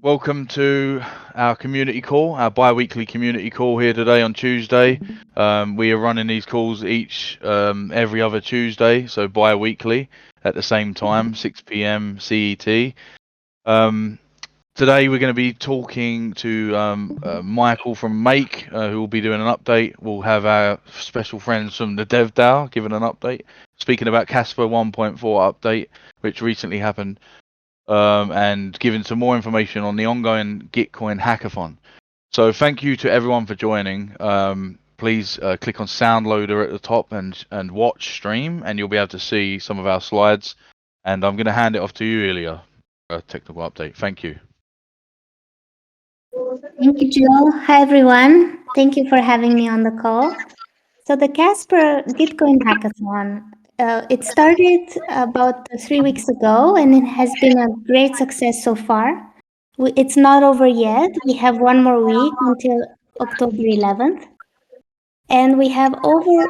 Welcome to our community call, our bi-weekly community call here today on Tuesday. We are running these calls every other Tuesday, so bi-weekly at the same time, 6 p.m. CET. Today we're going to be talking to Michael from Make, who will be doing an update. We'll have our special friends from the Dev DAO giving an update, speaking about Casper 1.4 update, which recently happened. And giving some more information on the ongoing Gitcoin hackathon. So thank you to everyone for joining. Please click on Soundloader at the top and watch stream, and you'll be able to see some of our slides. And I'm going to hand it off to you, Ilya, for a technical update. Thank you. Thank you, Joe. Hi, everyone. Thank you for having me on the call. So the Casper Gitcoin hackathon, it started about 3 weeks ago, and it has been a great success so far. It's not over yet. We have one more week until October 11th. And we have over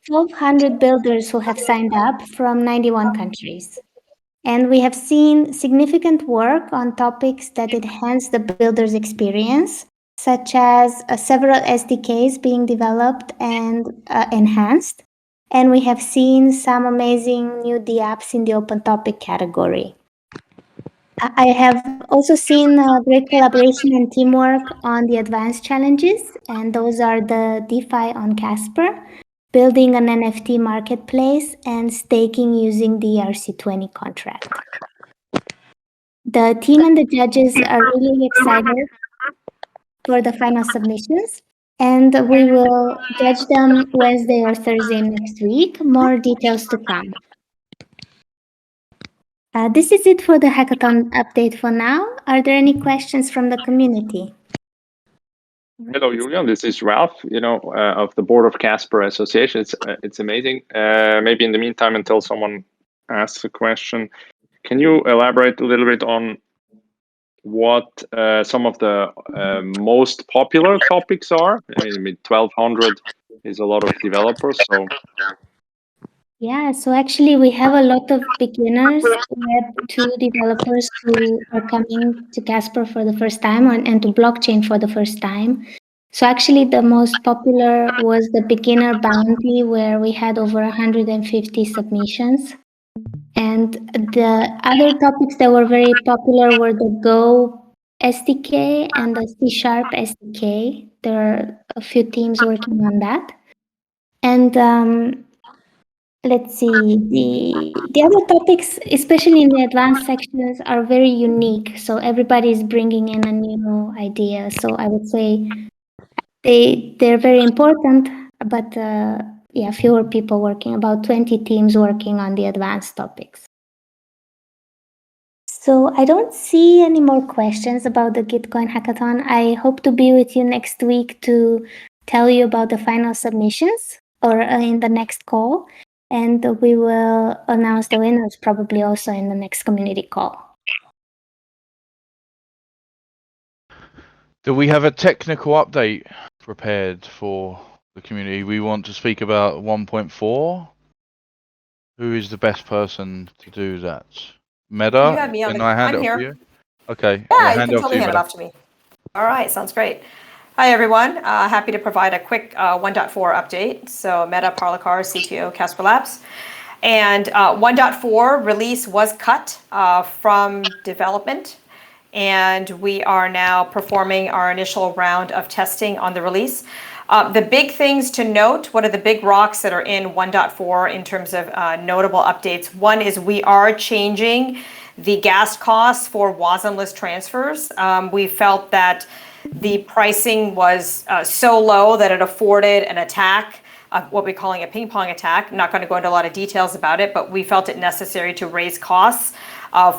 1,200 builders who have signed up from 91 countries. And we have seen significant work on topics that enhance the builder's experience, such as several SDKs being developed and enhanced. And we have seen some amazing new dApps in the open topic category. I have also seen great collaboration and teamwork on the advanced challenges, and those are the DeFi on Casper, building an NFT marketplace, and staking using the ERC20 contract. The team and the judges are really excited for the final submissions, and we will judge them Wednesday or Thursday next week. More details to come. This is it for the hackathon update for now. Are there any questions from the community? Hello, Julian. This is Ralph, of the board of Casper Association. It's amazing. Maybe in the meantime, until someone asks a question, can you elaborate a little bit on what some of the most popular topics are? I mean, 1,200 is a lot of developers, so. Yeah, so actually we have a lot of beginners, Web2 developers who are coming to Casper for the first time and to blockchain for the first time. So actually the most popular was the beginner bounty, where we had over 150 submissions. And the other topics that were very popular were the Go SDK and the C# SDK. There are a few teams working on that. And let's see, the other topics, especially in the advanced sections, are very unique. So everybody's bringing in a new idea. So I would say they're very important, but fewer people working, about 20 teams working on the advanced topics. So I don't see any more questions about the Gitcoin hackathon. I hope to be with you next week to tell you about the final submissions, or in the next call. And we will announce the winners probably also in the next community call. Do we have a technical update prepared for the community? We want to speak about 1.4. Who is the best person to do that? Meta? You have me on Can I hand I'm it here. off to you? Okay. Yeah, you can totally hand it off to me. All right, sounds great. Hi, everyone. Happy to provide a quick 1.4 update. So Meta Parlikar, CTO, Casper Labs. And 1.4 release was cut from development. And we are now performing our initial round of testing on the release. The big things to note, what are the big rocks that are in 1.4 in terms of notable updates? One is we are changing the gas costs for WASM-less transfers. We felt that the pricing was so low that it afforded an attack, what we're calling a ping pong attack. I'm not going to go into a lot of details about it, but we felt it necessary to raise costs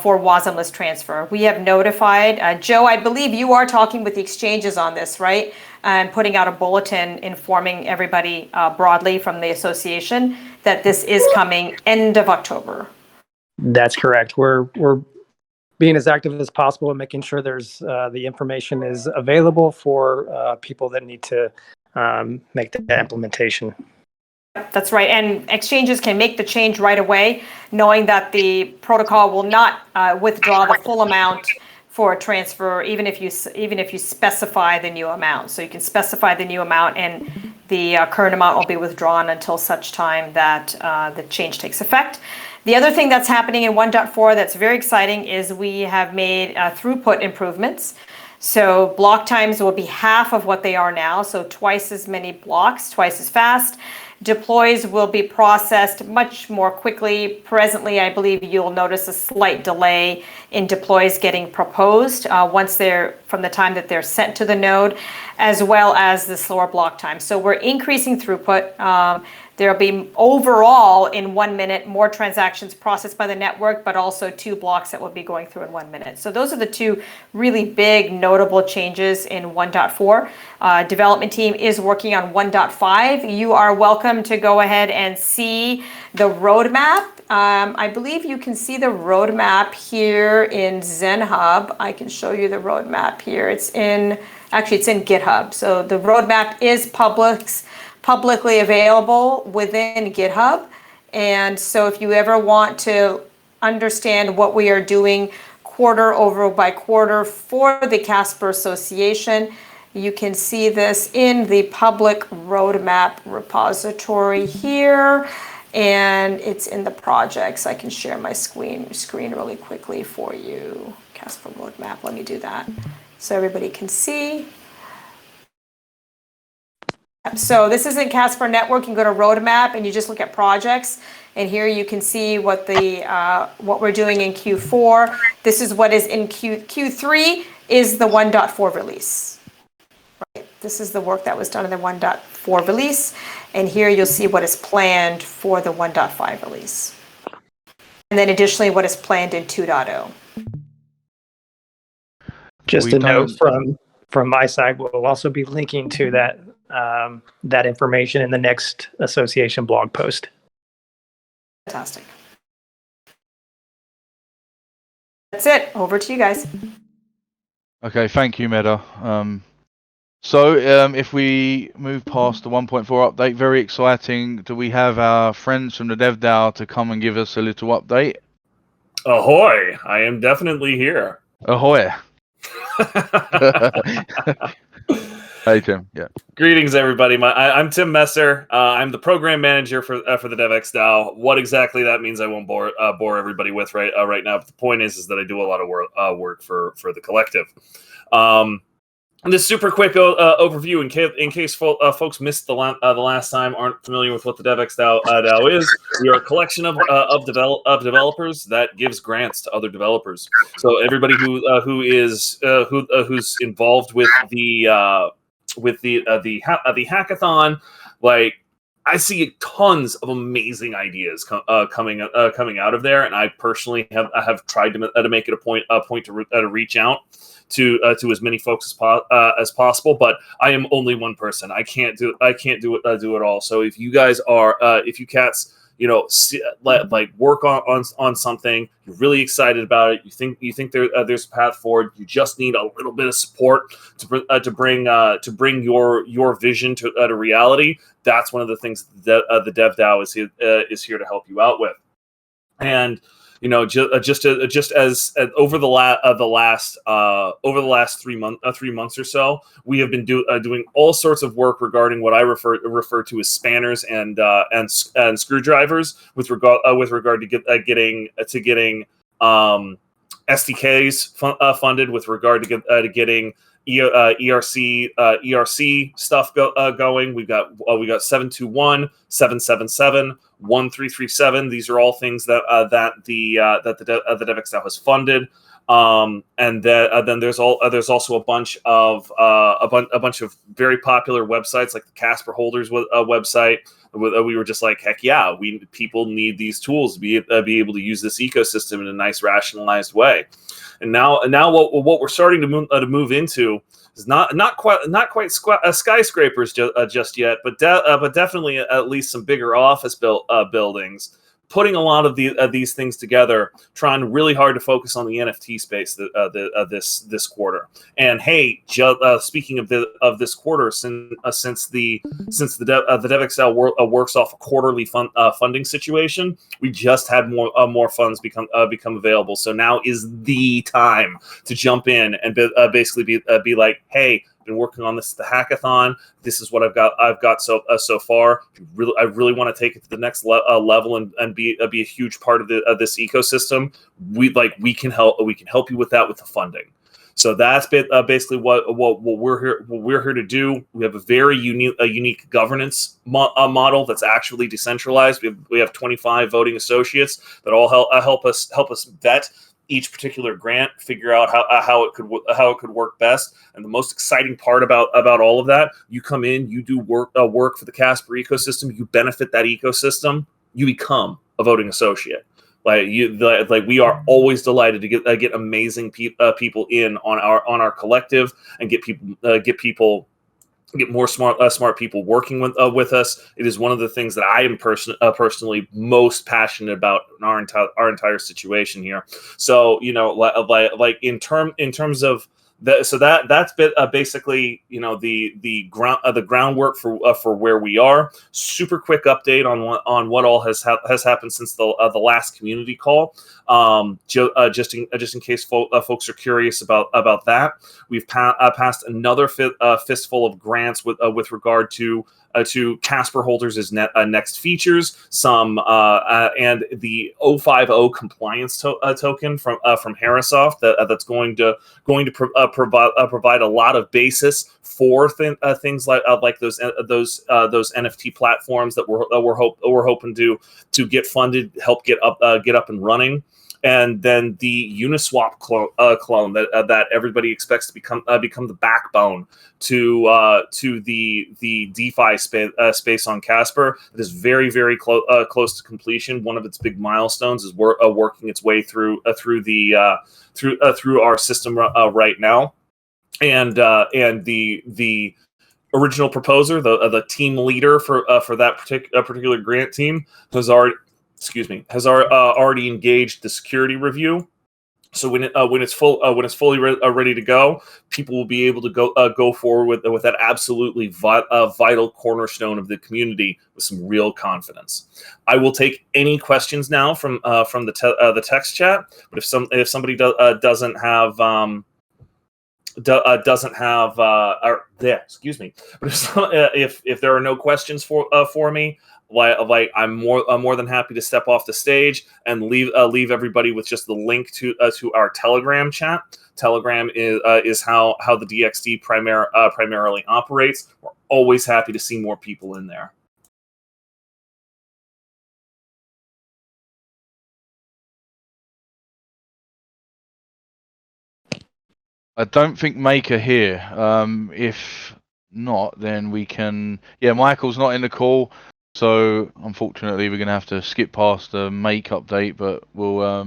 for WASM-less transfer. We have notified, Joe, I believe you are talking with the exchanges on this, right? And putting out a bulletin informing everybody broadly from the association that this is coming end of October. That's correct. We're being as active as possible and making sure there's the information is available for people that need to make the implementation. That's right. And exchanges can make the change right away, knowing that the protocol will not withdraw the full amount for a transfer, even if you specify the new amount. So you can specify the new amount, and the current amount will be withdrawn until such time that the change takes effect. The other thing that's happening in 1.4 that's very exciting is we have made throughput improvements. So block times will be half of what they are now, so twice as many blocks, twice as fast. Deploys will be processed much more quickly. Presently, I believe you'll notice a slight delay in deploys getting proposed once they're from the time that they're sent to the node, as well as the slower block time. So we're increasing throughput. There'll be overall in 1 minute more transactions processed by the network, but also 2 blocks that will be going through in 1 minute. So those are the 2 really big notable changes in 1.4. Development team is working on 1.5. You are welcome to go ahead and see the roadmap. I believe you can see the roadmap here in ZenHub. I can show you the roadmap here. It's in GitHub. So the roadmap is publicly available within GitHub. And so if you ever want to understand what we are doing quarter over by quarter for the Casper Association, you can see this in the public roadmap repository here. And it's in the projects. I can share my screen really quickly for you. Casper roadmap, let me do that so everybody can see. So this isn't Casper Network. You can go to roadmap and you just look at projects. And here you can see what we're doing in Q4. This is what is in Q3 is the 1.4 release. Right? This is the work that was done in the 1.4 release. And here you'll see what is planned for the 1.5 release. And then additionally, what is planned in 2.0. Just a note from my side, we'll also be linking to that information in the next association blog post. Fantastic. That's it. Over to you guys. Okay, thank you, Meta. So if we move past the 1.4 update, very exciting. Do we have our friends from the DevDAO to come and give us a little update? Ahoy! I am definitely here. Ahoy! Hey, Tim. Yeah. Greetings, everybody. I'm Tim Messer. I'm the program manager for the DevX DAO. What exactly that means, I won't bore everybody with right now. But the point is that I do a lot of work for the collective. This super quick overview in case folks missed the last time, aren't familiar with what the DevX DAO is. We are a collection of developers that gives grants to other developers. So everybody who's involved with the hackathon, like, I see tons of amazing ideas coming out of there, and I personally have tried to make it a point to reach out to as many folks as possible. But I am only one person. I can't do it all. So if you guys are if you cats work on something, you're really excited about it, you think there's a path forward, you just need a little bit of support to bring your vision to reality. That's one of the things that the DevDAO is here to help you out with. And just as over the last 3 months or so, we have been doing all sorts of work regarding what I refer to as spanners and screwdrivers with regard to getting SDKs funded, with regard to getting ERC stuff going. We've got 721, 777, 1337. These are all things that the DevX DAO has funded. And then there's also a bunch of very popular websites, like the Casper Holders website. We were just like, heck yeah, people need these tools to be able to use this ecosystem in a nice, rationalized way. And now what we're starting to move into is not quite skyscrapers just yet, but definitely at least some bigger office buildings. putting a lot of these things together, trying really hard to focus on the NFT space this quarter. And hey, speaking of this quarter, since the DevXL works off a quarterly funding situation, we just had more funds become available. So now is the time to jump in and basically be like, hey, been working on this at the hackathon. This is what I've got so far. I really want to take it to the next level and be a huge part of this ecosystem. We can help you with that with the funding. So that's basically what we're here to do. We have a very unique governance model that's actually decentralized. We have 25 voting associates that all help us vet each particular grant, figure out how it could work best. And the most exciting part about all of that, you come in, you do work for the Casper ecosystem, you benefit that ecosystem, you become a voting associate. We are always delighted to get amazing people in on our collective and get more smart people working with us. It is one of the things that I am personally most passionate about in our entire situation here. So in terms of that, so that's basically the groundwork for where we are. Super quick update on what all has happened since the last community call. Just in case folks are curious about that, we've passed another fistful of grants with regard to Casper holders' next features, some and the 050 compliance token from Harrisoft that's going to provide a lot of basis for things like those NFT platforms that we're hoping to get funded, help get up and running. And then the Uniswap clone that everybody expects to become the backbone to the DeFi space on Casper. It is very, very close to completion. One of its big milestones is working its way through our system right now, and the original proposer, the team leader for that particular grant team has already engaged the security review. So when it's fully ready to go, people will be able to go forward with that absolutely vital cornerstone of the community with some real confidence. I will take any questions now from the text chat. But if somebody doesn't have excuse me. But if there are no questions for me, I'm more than happy to step off the stage and leave everybody with just the link to our Telegram chat. Telegram is how the DXD primarily operates. We're always happy to see more people in there. I don't think Maker here. If not, then we can. Yeah, Michael's not in the call, so unfortunately we're gonna have to skip past the Make update. But we'll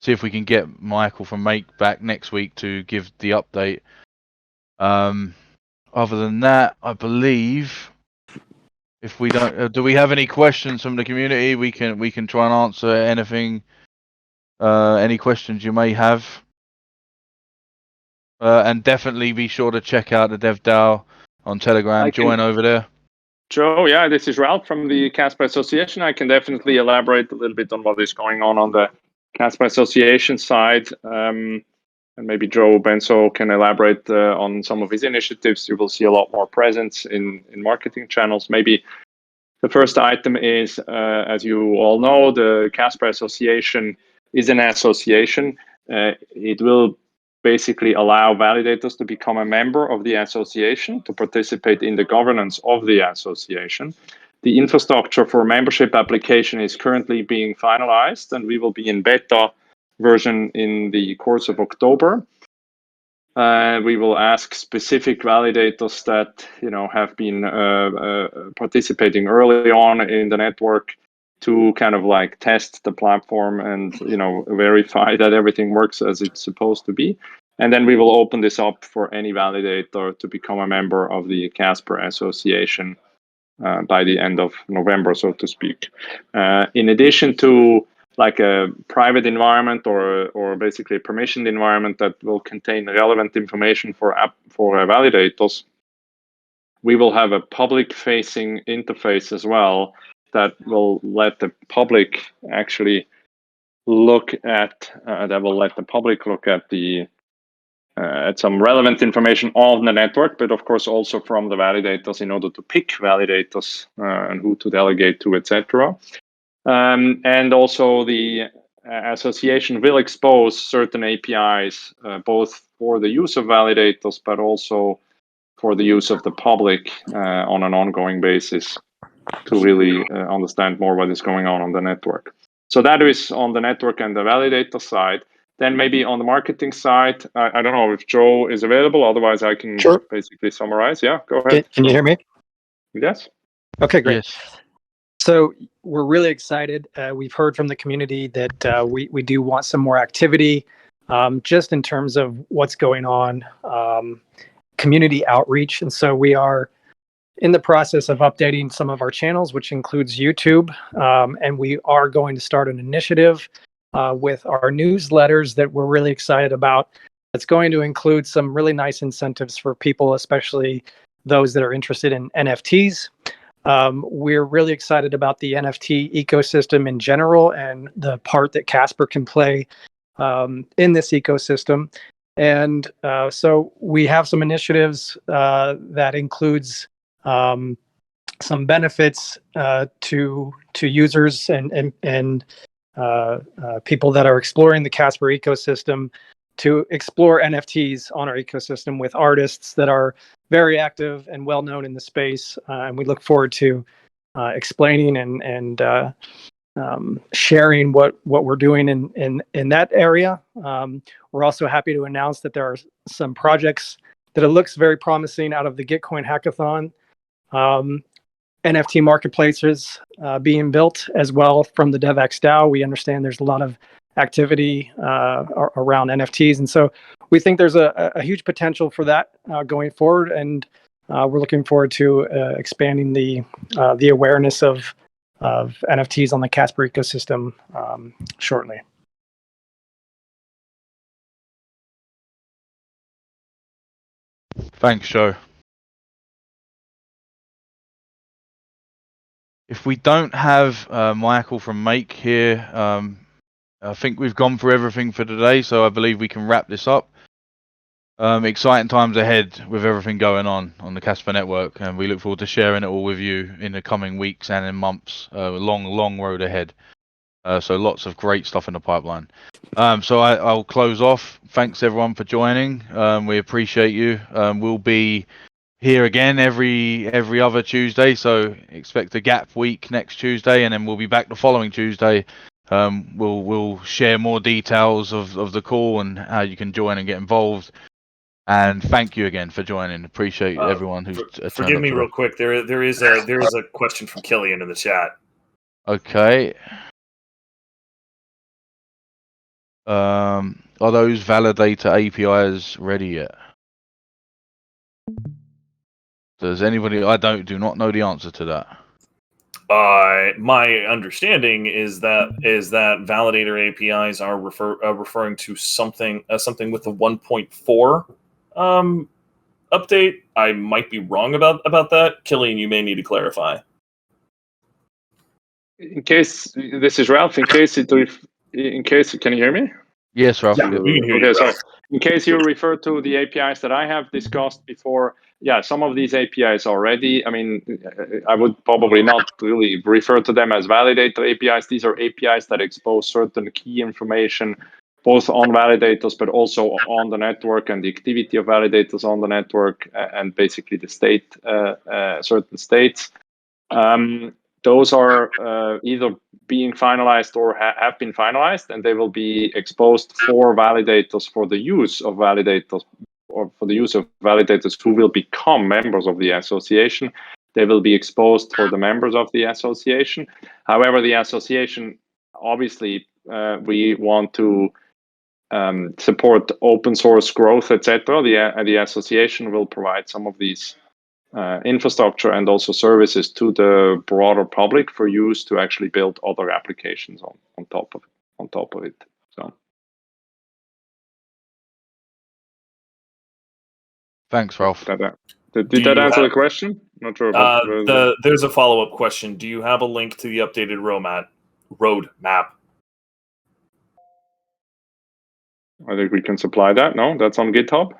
see if we can get Michael from Make back next week to give the update. Other than that, I believe if we don't, do we have any questions from the community? We can try and answer anything. Any questions you may have. And definitely be sure to check out the DevDAO on Telegram. Join over there. Joe, yeah, this is Ralph from the Casper Association. I can definitely elaborate a little bit on what is going on the Casper Association side. And maybe Joe Benso can elaborate on some of his initiatives. You will see a lot more presence in marketing channels. Maybe the first item is, as you all know, the Casper Association is an association. It will basically allow validators to become a member of the association, to participate in the governance of the association. The infrastructure for membership application is currently being finalized, and we will be in beta version in the course of October. We will ask specific validators that have been participating early on in the network to kind of like test the platform and verify that everything works as it's supposed to be. And then we will open this up for any validator to become a member of the Casper Association. by the end of November, so to speak. In addition to like a private environment or basically a permissioned environment that will contain relevant information for validators, we will have a public-facing interface as well that will let the public actually look at at some relevant information on the network, but of course also from the validators in order to pick validators and who to delegate to, etc. And also the association will expose certain APIs, both for the use of validators, but also for the use of the public on an ongoing basis to really understand more what is going on the network. So that is on the network and the validator side. Then maybe on the marketing side, I don't know if Joe is available. Otherwise, I can basically summarize. Yeah, go ahead. Can you hear me? Yes. Okay, great. Yes. So we're really excited. We've heard from the community that we do want some more activity, just in terms of what's going on, community outreach. And so we are in the process of updating some of our channels, which includes YouTube. And we are going to start an initiative with our newsletters that we're really excited about. It's going to include some really nice incentives for people, especially those that are interested in NFTs. We're really excited about the NFT ecosystem in general and the part that Casper can play in this ecosystem. And so we have some initiatives that includes some benefits to users and people that are exploring the Casper ecosystem to explore NFTs on our ecosystem with artists that are very active and well known in the space. And we look forward to explaining and sharing what we're doing in that area. We're also happy to announce that there are some projects that it looks very promising out of the Gitcoin hackathon. NFT marketplaces being built as well from the DevX DAO. We understand there's a lot of activity around NFTs, and so we think there's a huge potential for that going forward. And we're looking forward to expanding the awareness of NFTs on the Casper ecosystem shortly. Thanks, Joe. If we don't have Michael from Make here, I think we've gone through everything for today, so I believe we can wrap this up. Exciting times ahead with everything going on the Casper network, and we look forward to sharing it all with you in the coming weeks and in months. Long road ahead. So lots of great stuff in the pipeline. So I'll close off. Thanks everyone for joining. We appreciate you. We'll be here again every other Tuesday, so expect a gap week next Tuesday, and then we'll be back the following Tuesday. We'll share more details of the call and how you can join and get involved. And thank you again for joining. Appreciate everyone who's forgive me real quick. There is a question from Killian in the chat. Okay. Are those validator APIs ready yet? Does anybody? I do not know the answer to that. My understanding is that validator APIs are referring to something with the 1.4 update. I might be wrong about that. Killian, you may need to clarify. In case this is Ralph, can you hear me? Yes, Ralph. Yeah, we can hear you, so Ralph. in case you refer to the APIs that I have discussed before, yeah, some of these APIs are ready. I mean, I would probably not really refer to them as validator APIs. These are APIs that expose certain key information, both on validators, but also on the network and the activity of validators on the network, and basically the state, certain states. Those are either being finalized or have been finalized, and they will be exposed for validators for the use of validators, or for the use of validators who will become members of the association. They will be exposed for the members of the association. However, the association, obviously, we want to support open source growth, etc. The association will provide some of these infrastructure and also services to the broader public for use to actually build other applications on top of it. So Thanks, Ralph. Did that answer the question? Not sure. There's a follow-up question. Do you have a link to the updated roadmap? I think we can supply that. No, that's on GitHub.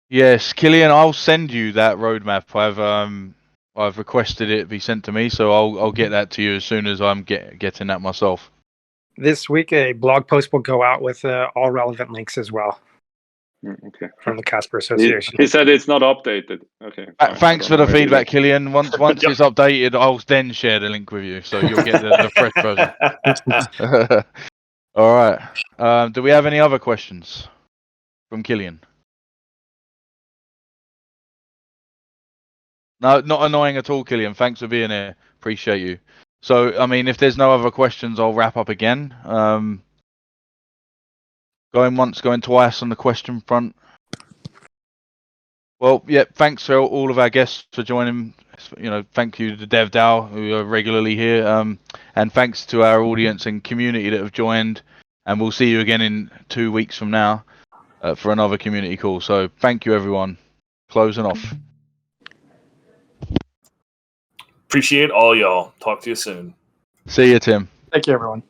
Yes, Killian, I'll send you that roadmap. I've requested it be sent to me, so I'll get that to you as soon as I'm getting that myself. This week, a blog post will go out with all relevant links as well. Okay. From the Casper Association. He said it's not updated. Okay. Thanks for the feedback, Killian. Once it's updated, I'll then share the link with you, so you'll get the fresh version. All right. Do we have any other questions from Killian? No, not annoying at all, Killian. Thanks for being here. Appreciate you. So, I mean, if there's no other questions, I'll wrap up again. Going once, going twice on the question front. Well, yeah, thanks for all of our guests for joining. Thank you to DevDAO, who are regularly here. And thanks to our audience and community that have joined. And we'll see you again in 2 weeks from now for another community call. So thank you, everyone. Closing off. Appreciate all y'all. Talk to you soon. See you, Tim. Thank you, everyone.